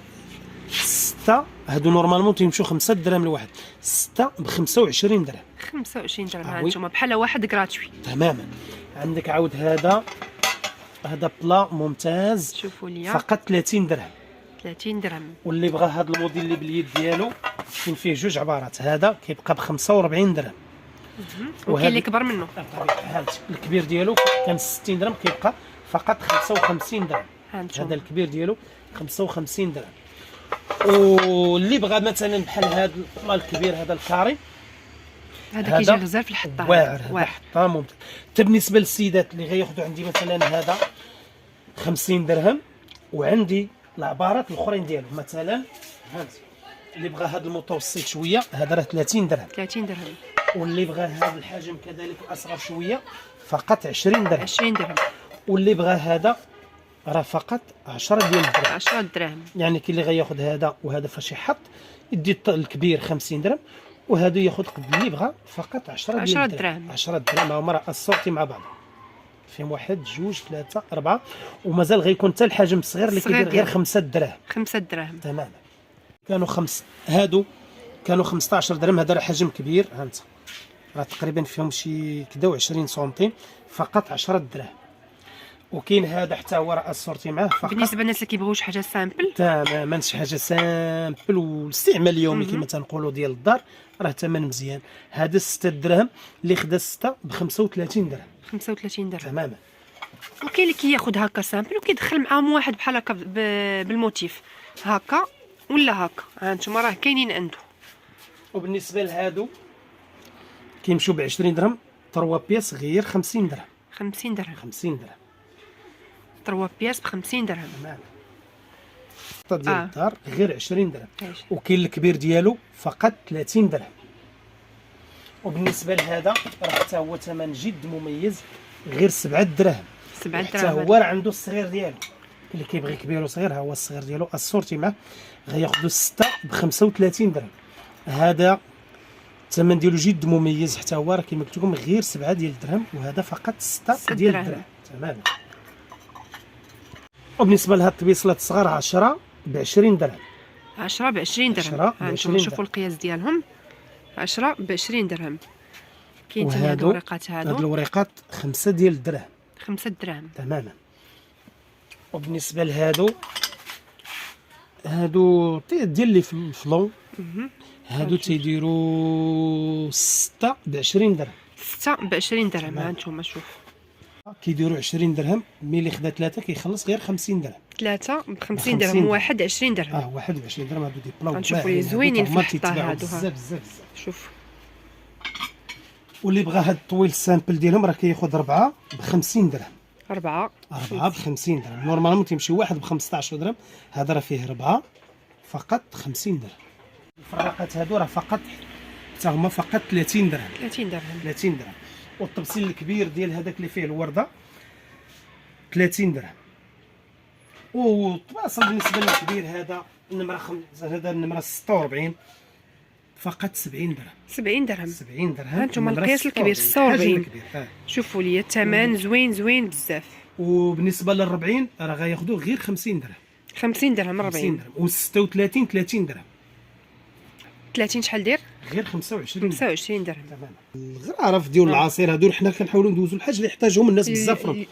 6 هادو نورمالمون تيمشيو 5 درهم الواحد، 6 ب 25 درهم. 25 درهم. ها وي. انتم بحال واحد كراتوي. تماما. عندك عاود هذا بلا ممتاز شوفوا ليا فقط 30 درهم. 30 درهم. واللي بغى هذا الموديل اللي باليد ديالو كاين فيه جوج عبارات، هذا كيبقى ب 45 درهم وكاين اللي كبر منه. هانت الكبير ديالو كان 60 درهم كيبقى فقط 55 درهم. ها انتم هذا الكبير ديالو 55 درهم. واللي بغى مثلا بحال هذا البلا الكبير هذا الكاري هذا كيجي غزال في الحطه. واعر، هذا حطه ممتاز. حتى بالنسبه للسيدات اللي غياخذوا عندي مثلا هذا 50 درهم، وعندي العبارات الاخرين ديالو مثلا هانتي اللي بغى هذا المتوسط شويه هذا راه 30 درهم. 30 درهم. واللي بغى هذا الحجم كذلك اصغر شويه فقط 20 درهم. 20 درهم. واللي بغى هذا راه فقط 10 ديال الدرهم. 10 دراهم. يعني كاين اللي غياخذ هذا وهذا فاش يحط يدي الكبير 50 درهم، وهذا ياخذ قد اللي بغى فقط 10 ديال 10 الدرهم. دراهم. 10 دراهم هما راه الصورتي مع بعض فيهم 1 2 3 4 ومازال غيكون حتى الحجم الصغير اللي الصغير كيدير غير ديالو. 5 دراهم. 5 دراهم. تماما. كانوا هادو كانوا 15 درهم، هذا راه حجم كبير هانت راه تقريبا فيهم شي كدا 20 سنتيم فقط 10 دراهم. وكاين هذا حتى هو راه الصورتي معاه فقط بالنسبه للناس اللي كيبغيو شي حاجه سامبل تماما شي حاجه سامبل والاستعمال اليومي كما تنقولوا ديال الدار، راه ثمن مزيان. هذا 6 دراهم اللي خدا 6 ب 35 درهم. 35 درهم. تماما. وكاين اللي كياخذ هكا سامبل وكيدخل معاهم واحد بحال هكا بالموتيف هكا ولا هكا. ها انتم راه كاينين عنده. وبالنسبه لهادو كيمشيو ب 20 درهم، 3 بياس غير 50 درهم. 50 درهم. 50 درهم 3 بياس ب 50 درهم. تماما. الطا ديال الدار غير 20 درهم. ماشي. وكاين الكبير ديالو فقط 30 درهم. وبالنسبه لهذا راه حتى هو ثمن جد مميز غير 7 دراهم. 7 حتى دراهم. هو راه عنده الصغير ديالو، اللي كيبغي كبير وصغير ها هو الصغير ديالو الصورتي معاه غياخذوا 6 ب 35 درهم. هذا الثمن ديالو جد مميز حتى هو راه كما قلت لكم غير 7 ديال الدرهم، وهذا فقط 6 ديال الدرهم. تماما. وبالنسبه لهاد الطبيصلات الصغار 10 ب 20 درهم. 10 ب 20 درهم. 10 ب ها 20 انتم شوفوا القياس ديالهم. 10 ب 20 درهم. كاين حتى هاد وهادو الوريقات هاد هادو الوريقات 5 ديال الدرهم. 5 دراهم. تماما. وبالنسبه لهادو هادو ديال اللي في الفلون هادو تيديروا 6 ب 20 درهم. 6 ب 20 درهم. ها انتم شوف كيديروا 20 درهم، ملي خدا 3 كيخلص غير 50 درهم. 3 ب 50 درهم وواحد 20 درهم. 21 درهم. هادو دي بلاو غنشوفوا لي زوينين في الحطه هادو. بزاف بزاف. شوف واللي بغى هاد الطويل السامبل ديالهم راه كياخذ 4 ب 50 درهم. 4 4 ب 50 درهم. نورمالمون تيمشي واحد ب 15 درهم، هذا راه فيه 4 فقط 50 درهم. الفراقات هادو راه فقط حتى هما فقط 30 درهم. 30 درهم. 30 درهم. والطبسيل الكبير ديال هذاك اللي فيه الورده 30 درهم. والطباصل بالنسبه للكبير هذا هذا النمره 46 فقط 70 درهم. 70 درهم. 70 درهم. هانتوما القياس الكبير 46. شوفوا لي الثمن زوين بزاف. وبالنسبه لل 40 راه غياخذوا غير 50 درهم. 50 درهم 40. و 36 30 درهم. 30 شحال داير؟ غير 25 25 درهم. تماما. الغرف ديال العصير هادو حنا كنحاولوا ندوزوا الحاجه اللي يحتاجهم الناس بزاف.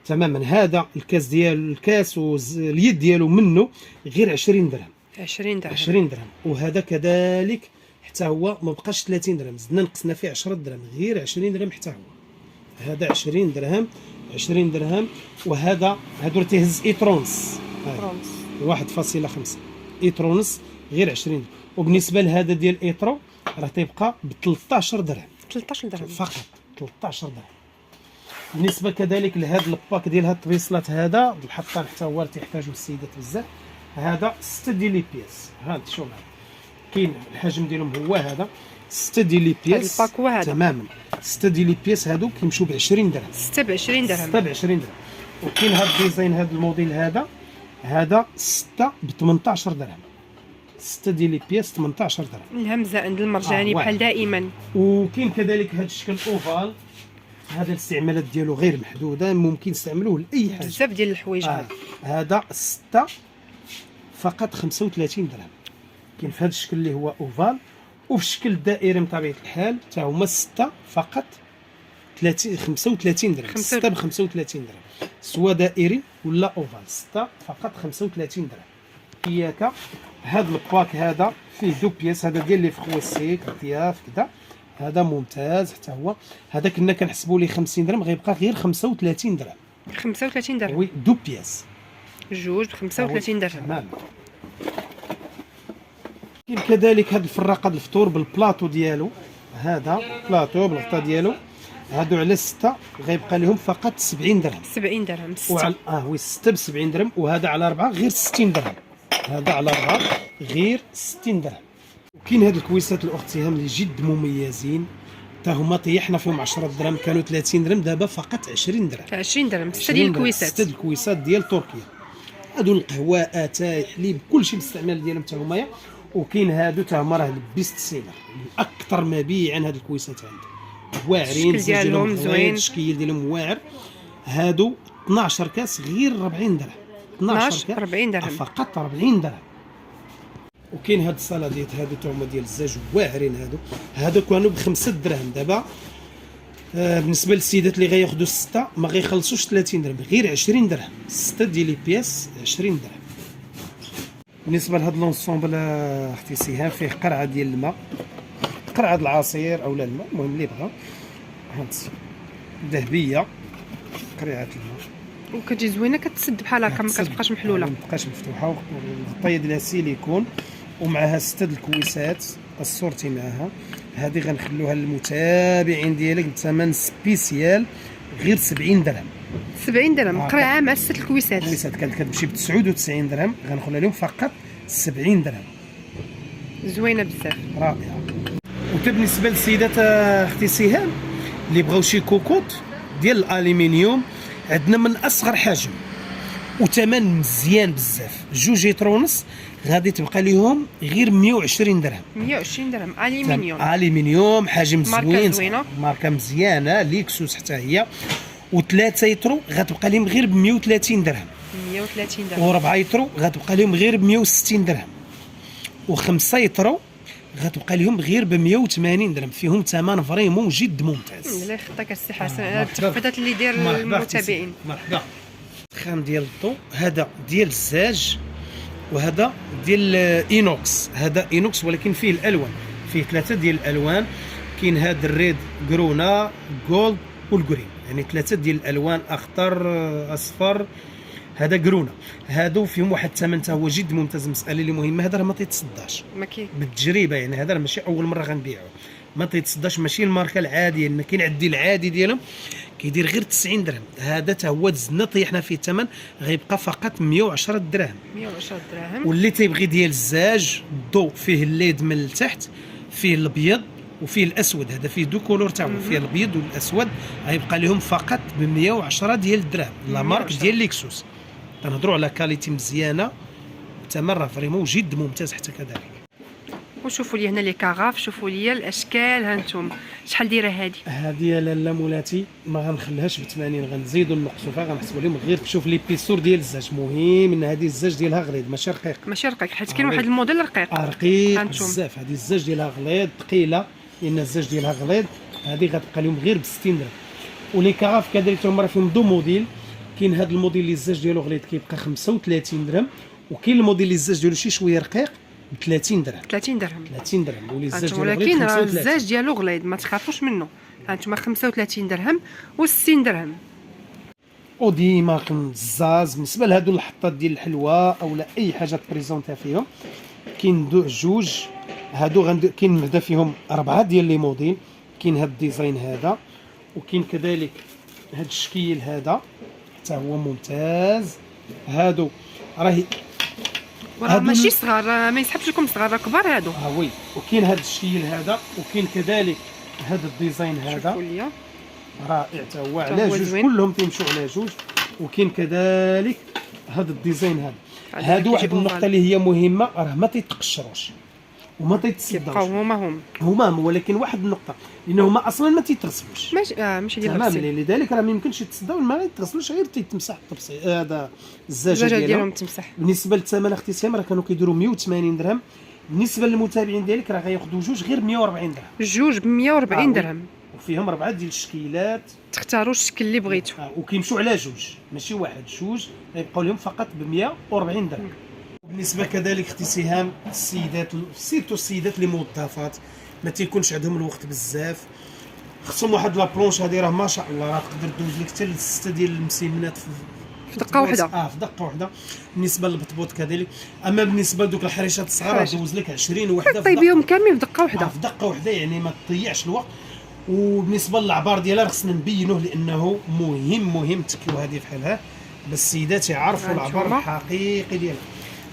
تماما. هذا الكاس ديال الكاس واليد ديالو منه غير 20 درهم. 20 درهم. 20 درهم. وهذا كذلك حتى هو ما بقاش 30 درهم، زدنا نقصنا فيه 10 درهم غير 20 درهم حتى هو. هذا 20 درهم 20 درهم. وهذا هادو راه تيهز ايترونس 1.5 ايترونس غير 20 درهم. وبالنسبه لهذا ديال ايترو راه تيبقى ب 13 درهم. 13 درهم فقط 13 درهم. بالنسبه كذلك لهذا الباك ديال هاد الطبيصلات هذا الحطان حتى هو تيحتاجو السيدات بزاف. هذا 6 ديال لي بياس، هاد شوف كاين الحجم ديالهم هو هذا 6 ديال لي بياس. هاد الباك هو هذا تماما 6 ديال لي بياس هادو كيمشيو ب 20 درهم. 6 ب 20 درهم. 6 ب 20 درهم. وكاين هاد الديزاين هاد الموديل هذا 6 ب 18 درهم. 6 ديال لي بياس 18 درهم. الهمزه عند المرجاني بحال دائما. وكاين كذلك هاد الشكل اوفال، هذا الاستعمالات ديالو غير محدوده، ممكن نستعملوه لاي حاجه بزاف ديال الحوايج. هذا 6 فقط 35 درهم. كاين في هذا الشكل اللي هو اوفال، وفي الشكل الدائري من طبيعه الحال حتى هما 6 فقط 35 درهم. 6 ب 35 درهم سواء دائري ولا اوفال، 6 فقط 35 درهم. اياك هذا الباك هذا فيه دو بياس، هذا ديال لي فخويسيك اطياف كذا، هذا ممتاز حتى هو. هذا كنا كنحسبوا ليه 50 درهم، غيبقى غير 35 درهم. 35 درهم. وي دو بياس جوج ب 35 درهم. تمام. كاين كذلك هذا الفراقه د الفطور بالبلاطو ديالو، هذا بلاطو بالغطا ديالو، هادو على 6 غيبقى لهم فقط 70 درهم. 70 درهم 6. وعلى وي 6 ب 70 درهم، وهذا على 4 غير 60 درهم. هذا على 4 غير 60 درهم. وكاين هاد الكويسات الاخت سهام اللي جد مميزين، حتى هما طيحنا فيهم 10 درهم، كانوا 30 درهم، دابا فقط 20 درهم. 20 درهم 6 ديال الكويسات. 6 ديال الكويسات ديال تركيا. هادو القهوه اتاي حليب كلشي بالاستعمال ديالهم حتى هما. وكاين هادو حتى هما راه البيست سيلر اكثر مبيعا. هاد الكويسات عندي واعرين، الشكل ديالهم زوين، الشكل ديالهم واعر. هادو 12 كاس غير 40 درهم. 12 40 درهم فقط 40 درهم. وكاين هاد الصلاديت هادو تا هما ديال الزاج واعرين. هادو كانوا ب5 دراهم، دابا بالنسبه للسيدات اللي غياخذوا 6 ما غيخلصوش 30 درهم، غير 20 درهم. 6 ديال لي بياس 20 درهم. بالنسبه لهاد لونسومبل اختي سهام فيه قرعه ديال الماء، قرعه العصير اولا الماء، المهم اللي بغا. هانت ذهبيه قرعه الماء، وكتجي زوينه، كتسد بحال هكا، ما كتبقاش محلوله، ما تبقاش مفتوحه، والغطايه ديالها سيليكون، ومعها 6 د الكويسات الصورتي معها. هذه غنخلوها للمتابعين ديالك بثمن سبيسيال غير 70 درهم. 70 درهم قرعه مع 6 الكويسات. الكويسات كانت كتمشي ب 99 درهم، غنخليها لهم فقط 70 درهم. زوينه بزاف، رائعه. وبالنسبه للسيدات اختي سهام اللي بغاو شي كوكوط ديال الالومنيوم، عندنا من اصغر حجم وثمن مزيان بزاف، 2 لتر ونص، غادي تبقى لهم غير 120 درهم. 120 درهم الومنيوم. الومنيوم حجم ماركة زوين، ماركه مزيانه ليكسوس حتى هي. و3 لتر غتبقى لهم غير ب 130 درهم. 130 درهم. و4 لتر غتبقى لهم غير ب 160 درهم. و5 لتر غتبقى لهم غير ب 180 درهم. فيهم ثمن فريمون جد ممتاز. الله يخطيك السي حسن على التخفيضات اللي داير للمتابعين. مرحبا. الخام ديال الضو هذا ديال الزاج، وهذا ديال اينوكس. هذا اينوكس ولكن فيه الالوان، فيه 3 ديال الالوان. كاين هذا الريد، كرونا، جولد، والجرين، يعني 3 ديال الالوان، اخضر، اصفر. هذا كرونا. هادو فيهم واحد الثمن حتى هو جد ممتاز. المساله اللي مهمه، هذا راه ما تيتصداش، ما كاين بالتجربه، يعني هذا ماشي اول مره غنبيعو، ما تيتصداش، ماشي الماركه العاديه. لان كاين عندي العادي ديالهم كيدير غير 90 درهم. هذا حتى هو دزنا طيحنا فيه الثمن، غيبقى فقط 110 دراهم. 110 دراهم. واللي تيبغي ديال الزاج، الضوء فيه الليد من التحت، فيه الابيض وفيه الاسود. هذا فيه دو كولور تاعو، فيه الابيض والاسود، غيبقى لهم فقط ب 110 ديال الدراهم. لا مارك ديال ليكسوس. كنهضروا على كاليتي مزيانه، الثمن راه فريمون جد ممتاز حتى كذلك. وشوفوا لي هنا لي كاغاف، شوفوا لي الاشكال. ها انتم شحال دايره هذه يا لاله مولاتي، ما غنخليهاش ب 80، غنزيدوا نقصوا فيها، غنحسبوا لهم غير. شوف لي بيسور ديال الزاج، مهم ان هذه الزاج ديالها غليظ ماشي رقيق. ماشي رقيق، حيت كاين واحد الموديل رقيق. رقيق بزاف. هذه الزاج ديالها غليظ ثقيله، لان الزاج ديالها غليظ. هذه غتبقى لهم غير ب 60 درهم. ولي كاغاف كذلك هما راه فيهم دو موديل. كاين هذا الموديل اللي الزاج ديالو غليظ كيبقى 35 درهم، وكاين الموديل اللي الزاج ديالو شي شويه رقيق ب 30 درهم. 30 درهم. 30 درهم. ولي الزاج ديالو غليظ، ولكن راه الزاج ديالو غليظ، ما تخافوش منه. ها انتم 35 درهم و60 درهم. وديما كنزاز بالنسبه لهادو الحطات ديال الحلوى اولا اي حاجه تبريزونتها فيهم. كاين جوج هادو كاين بعدا فيهم 4 ديال لي موديل. كاين هاد الديزاين هذا، وكاين كذلك هاد الشكل هذا حتى هو ممتاز. هادو راهي راه ماشي صغار، راه ما يسحبش لكم صغار، راه كبار هادو. وي. وكاين هاد الشكل هذا، وكاين كذلك هاد الديزاين شوفوا هذا ليا رائع حتى هو حتى على هو جوج، زوين. كلهم تيمشوا على جوج. وكاين كذلك هاد الديزاين هذا. هذا هادو واحد كيجيبوا النقطه غالي. اللي هي مهمه، راه ما تيتقشروش وما كيبقاو تيتصداوش هما هما، ولكن واحد النقطه لانهما اصلا ما تيترسبوش ماشي ديال تمام. الغسيل. لذلك راه ما يمكنش يتصداو، ما يتغسلوش، غير تيتمسح الطبسي هذا الزجاجه الزجاجه ديالهم ديالهم. تمسح. بالنسبه للثمن اختي سهام راه كانوا كيديروا 180 درهم. بالنسبه للمتابعين ديالك راه غياخذوا جوج غير 140 درهم. جوج ب 140 وي. درهم. وفيهم 4 ديال الشكيلات. تختاروا الشكل اللي بغيتو. وكيمشوا على جوج ماشي واحد، جوج غيبقاو لهم فقط ب 140 درهم. بالنسبه كذلك اختي سهام السيدات، سيرتو السيدات اللي موظفات ما تيكونش عندهم الوقت بزاف، خصهم واحد لابلونش هذه راه ما شاء الله راه تقدر دوز لك حتى ل6 ديال المسيمنات في دقه واحده. في دقه واحده. بالنسبه للبطبوط كذلك. اما بالنسبه لدوك الحريشات الصغار حريشات. دوز لك 20 وحده في طيبيهم كاملين في دقه واحده. في دقه واحده، يعني ما تضيعش الوقت. وبالنسبه للعبار ديالها خصنا نبينوه لانه مهم تكيو هذه بحالها باش السيدات يعرفوا العبار الحقيقي ديالها.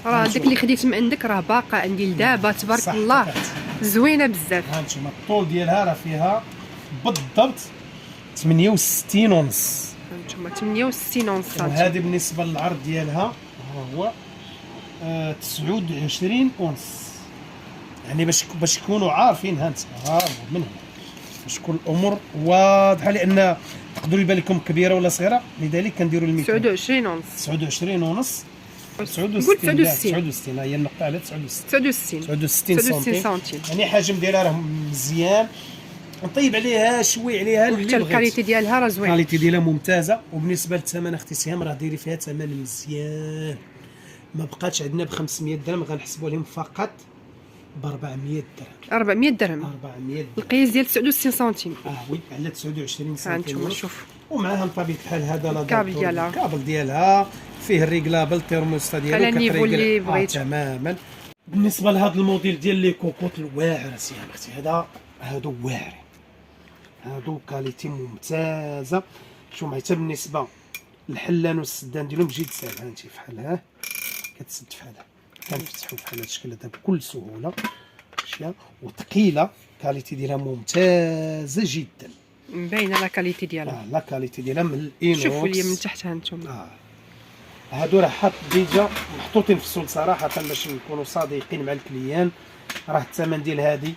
راه داك اللي خديت من عندك راه باقا عندي لدابا تبارك الله، زوينه بزاف. ها انتما الطول ديالها راه فيها بالضبط 68 ونص. هانتوما 68 ونص. وهذه بالنسبه للعرض ديالها هو 29 ونص. يعني باش يكونوا عارفين ها انت من هنا باش تكون الامور واضحه، لان تقدروا يبان لكم كبيره ولا صغيره، لذلك كنديروا المثال 29 ونص. 29 ونص. 69 69 هي النقطه على 69 69 سنتيم. يعني حجم ديالها راه مزيان، نطيب عليها شوي عليها اللي حتى بغيتي. الكاليتي ديالها راه زوين. الكاليتي ديالها ممتازه. وبالنسبه للثمن اختي سهام راه ديري فيها ثمن مزيان، ما بقاتش عندنا ب 500 درهم، غنحسبوا لهم فقط ب 400 درهم. 400 درهم 400 درهم القياس ديال 69 سنتيم. وي على 29 ها سنتيم. انتما شوف ومعها بطبيعه الحال هذا الكابل ديالها فيه الريغلابل تيرموستا ديالو على النيفو اللي بغيتو. تماما. بالنسبه لهذا الموديل ديال لي كوكوط الواعر سيام اختي، هادو واعرين، هادو كاليتي ممتازه. شوف حتى بالنسبه للحلان والسدان ديالهم بجد ساهل. ها انت بحال كتسد بحالها، كنفتحوا بحال هذا الشكل هذا بكل سهوله اشياء. وثقيله، كاليتي ديالها ممتازه جدا، مبينه لا كاليتي ديالها. لا كاليتي ديالها من الانوكس. شوفوا لي من تحت ها انتم. هادو راه حاط ديجا محطوطين في السوق صراحه باش نكونوا صادقين مع الكليان. راه الثمن ديال هذه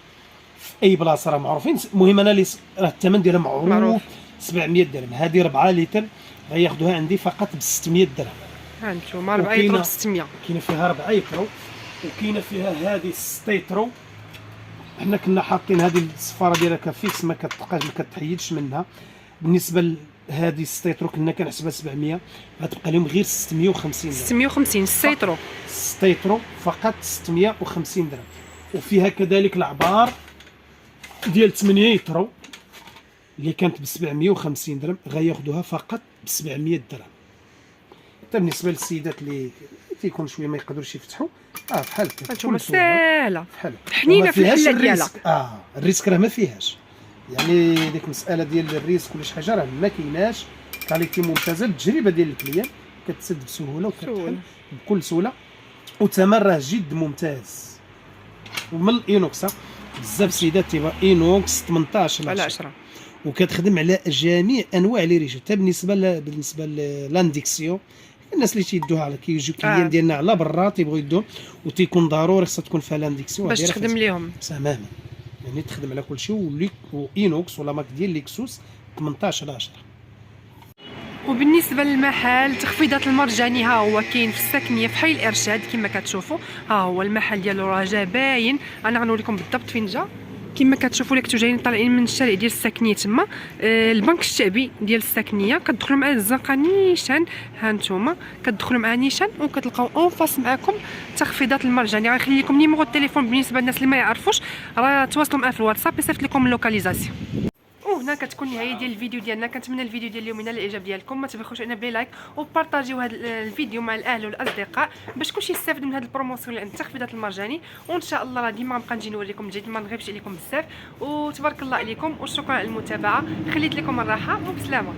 في اي بلاصه راه معروفين. المهم انا اللي راه الثمن ديالها معروف 700 درهم. هذه 4 لتر غياخذوها عندي فقط ب 600 درهم. ها انتم 4 يطرو ب 600. كاينه فيها 4 يطرو، وكاينه فيها هذه 6 يطرو. حنا كنا حاطين هذه الصفاره ديالها كفيكس ما كتبقاش ما كتحيدش منها. بالنسبه لهذه 6 يطرو كنا كنحسبها 700، غتبقى لهم غير 650 درهم. 650 6 يطرو فقط 650 درهم. وفيها كذلك العبار ديال 8 يطرو اللي كانت ب 750 درهم غياخذوها فقط ب 700 درهم. حتى بالنسبه للسيدات اللي تيكون شويه ما يقدروش يفتحوا بحال هكا هانتوما ساهله بحال حنينه في الحله ديالها. الريسك راه ما فيهاش، يعني ديك المساله ديال الريسك ولا شي حاجه راه ما كايناش. كاليتي ممتازه. التجربه ديال الكليان كتسد بسهوله وكتحل بكل سهوله. وثمن راه جد ممتاز. ومن الانوكس بزاف سيدات تيبغى انوكس 18 على 10 وكتخدم على جميع انواع لي ريجو. حتى بالنسبه لانديكسيون الناس اللي تيدوها على كيجيو كليان ديالنا على برا تيبغيو يدوه وتيكون ضروري خصها تكون فيها لانديكسيون باش تخدم ليهم تماما، يعني تخدم على كل شيء. وإينوكس ولا مارك ديال ليكسوس 18 على 10. وبالنسبه للمحل تخفيضات المرجاني ها هو كاين في الساكنيه في حي الارشاد كما كتشوفوا. ها هو المحل ديالو راه جا باين، انا غنوري لكم بالضبط فين جا. كما كتشوفوا لك جايين طالعين من الشارع ديال الساكنيه تما البنك الشعبي ديال الساكنيه، كتدخلوا مع الزنقه نيشان. ها نتوما كتدخلوا مع نيشان وكتلقاو اون فاس معكم تخفيضات المرجاني. غنخلي لكم نيميرو التليفون بالنسبه للناس اللي ما يعرفوش، راه تواصلوا معاه في الواتساب يصيفط لكم اللوكاليزاسيون. وهنا كتكون النهايه ديال الفيديو ديالنا. كنتمنى الفيديو ديال اليوم ينال الاعجاب ديالكم. ما تبخلوش علينا بلي لايك وبارطاجيو هذا الفيديو مع الاهل والاصدقاء باش كلشي يستافد من هذا البروموسيون ديال التخفيضات المرجاني. وان شاء الله راه ديما غنبقى نجي نوريكم جديد، ما نغيبش عليكم بزاف. وتبارك الله عليكم وشكرا على المتابعه. خليت لكم الراحه وبسلامه.